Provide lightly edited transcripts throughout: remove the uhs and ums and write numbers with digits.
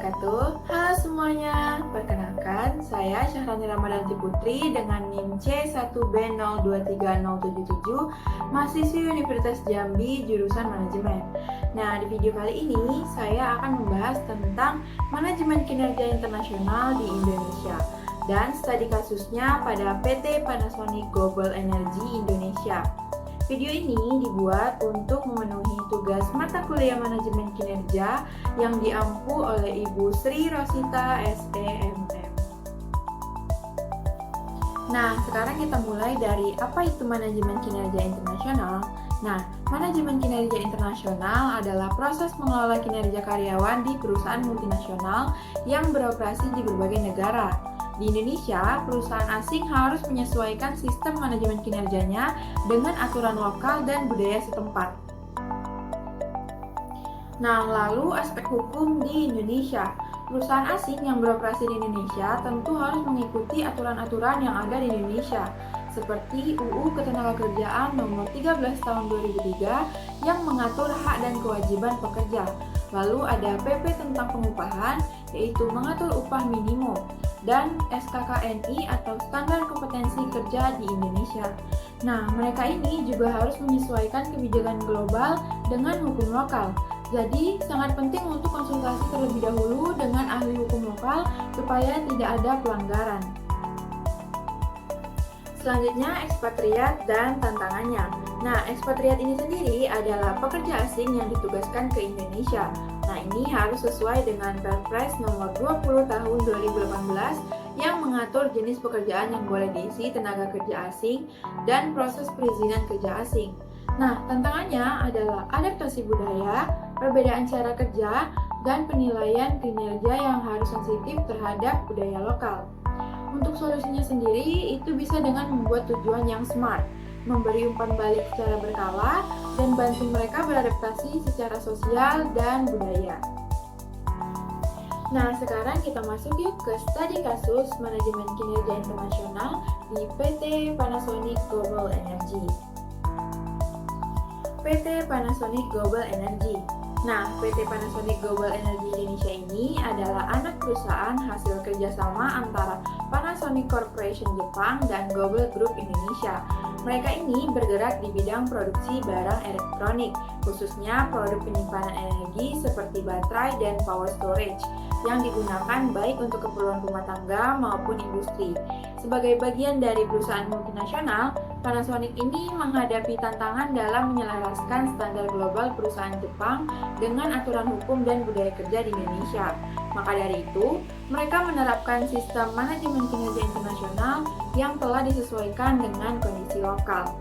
wabarakatuh. Halo semuanya, perkenalkan saya Syahrani Ramadanti Putri dengan NIM C1B023077, mahasiswi Universitas Jambi jurusan Manajemen. Nah, di video kali ini saya akan membahas tentang manajemen kinerja internasional di Indonesia dan studi kasusnya pada PT Panasonic Global Energy Indonesia. Video ini dibuat untuk memenuhi tugas mata kuliah manajemen kinerja yang diampu oleh Ibu Sri Rosita SEMM. Nah, sekarang kita mulai dari apa itu manajemen kinerja internasional. Nah, manajemen kinerja internasional adalah proses mengelola kinerja karyawan di perusahaan multinasional yang beroperasi di berbagai negara. Di Indonesia, perusahaan asing harus menyesuaikan sistem manajemen kinerjanya dengan aturan lokal dan budaya setempat. Nah, lalu aspek hukum di Indonesia. Perusahaan asing yang beroperasi di Indonesia tentu harus mengikuti aturan-aturan yang ada di Indonesia, seperti UU Ketenagakerjaan Nomor 13 Tahun 2003 yang mengatur hak dan kewajiban pekerja. Lalu ada PP tentang pengupahan, yaitu mengatur upah minimum, dan SKKNI atau Standar Kompetensi Kerja di Indonesia. Nah, mereka ini juga harus menyesuaikan kebijakan global dengan hukum lokal. Jadi, sangat penting untuk konsultasi terlebih dahulu dengan ahli hukum lokal supaya tidak ada pelanggaran. Selanjutnya, ekspatriat dan tantangannya. Nah, ekspatriat ini sendiri adalah pekerja asing yang ditugaskan ke Indonesia. Nah, ini harus sesuai dengan Perpres nomor 20 tahun 2018 yang mengatur jenis pekerjaan yang boleh diisi tenaga kerja asing dan proses perizinan kerja asing. Nah, tantangannya adalah adaptasi budaya, perbedaan cara kerja, dan penilaian kinerja yang harus sensitif terhadap budaya lokal. Untuk solusinya sendiri, itu bisa dengan membuat tujuan yang smart, memberi umpan balik secara berkala, dan bantu mereka beradaptasi secara sosial dan budaya. Nah, sekarang kita masuk yuk ke studi kasus manajemen kinerja internasional di PT Panasonic Global Energy. PT Panasonic Global Energy. Nah, PT Panasonic Global Energy Indonesia ini adalah anak perusahaan hasil kerjasama antara Panasonic Corporation Jepang dan Global Group Indonesia. Mereka ini bergerak di bidang produksi barang elektronik, khususnya produk penyimpanan energi seperti baterai dan power storage, yang digunakan baik untuk keperluan rumah tangga maupun industri. Sebagai bagian dari perusahaan multinasional, Panasonic ini menghadapi tantangan dalam menyelaraskan standar global perusahaan Jepang dengan aturan hukum dan budaya kerja di Indonesia. Maka dari itu, mereka menerapkan sistem manajemen kinerja internasional yang telah disesuaikan dengan kondisi lokal.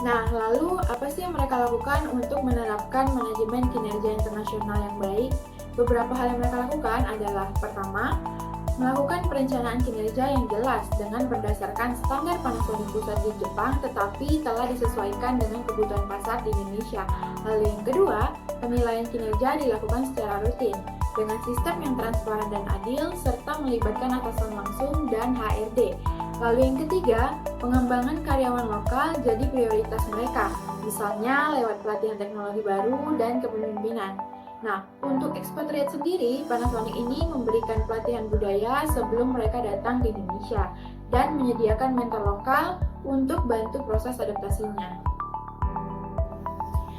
Nah, lalu apa sih yang mereka lakukan untuk menerapkan manajemen kinerja internasional yang baik? Beberapa hal yang mereka lakukan adalah: pertama, melakukan perencanaan kinerja yang jelas dengan berdasarkan standar Panasonic pusat di Jepang tetapi telah disesuaikan dengan kebutuhan pasar di Indonesia. Lalu yang kedua, penilaian kinerja dilakukan secara rutin dengan sistem yang transparan dan adil serta melibatkan atasan langsung dan HRD. Lalu yang ketiga, pengembangan karyawan lokal jadi prioritas mereka, misalnya lewat pelatihan teknologi baru dan kepemimpinan. Nah, untuk ekspatriat sendiri, Panasonic ini memberikan pelatihan budaya sebelum mereka datang ke Indonesia dan menyediakan mentor lokal untuk bantu proses adaptasinya.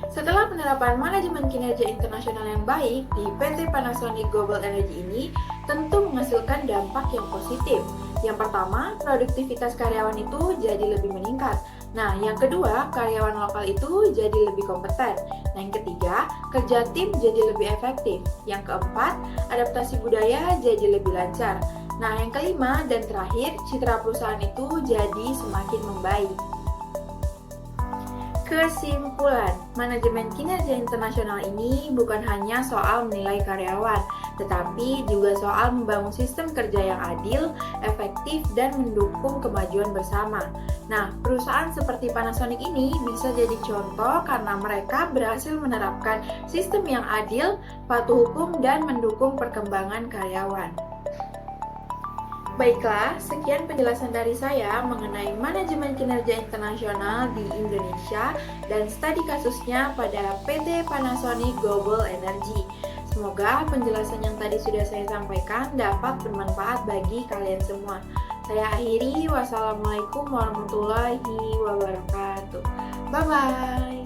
Setelah penerapan manajemen kinerja internasional yang baik di PT Panasonic Global Energy ini, tentu menghasilkan dampak yang positif. Yang pertama, produktivitas karyawan itu jadi lebih meningkat. Nah, yang kedua, karyawan lokal itu jadi lebih kompeten. Nah, yang ketiga, kerja tim jadi lebih efektif. Yang keempat, adaptasi budaya jadi lebih lancar. Nah, yang kelima dan terakhir, citra perusahaan itu jadi semakin membaik. Kesimpulan, manajemen kinerja internasional ini bukan hanya soal menilai karyawan, tetapi juga soal membangun sistem kerja yang adil, efektif, dan mendukung kemajuan bersama. Nah, perusahaan seperti Panasonic ini bisa jadi contoh karena mereka berhasil menerapkan sistem yang adil, patuh hukum, dan mendukung perkembangan karyawan. Baiklah, sekian penjelasan dari saya mengenai manajemen kinerja internasional di Indonesia dan studi kasusnya pada PT Panasonic Global Energy. Semoga penjelasan yang tadi sudah saya sampaikan dapat bermanfaat bagi kalian semua. Saya akhiri, wassalamualaikum warahmatullahi wabarakatuh. Bye-bye.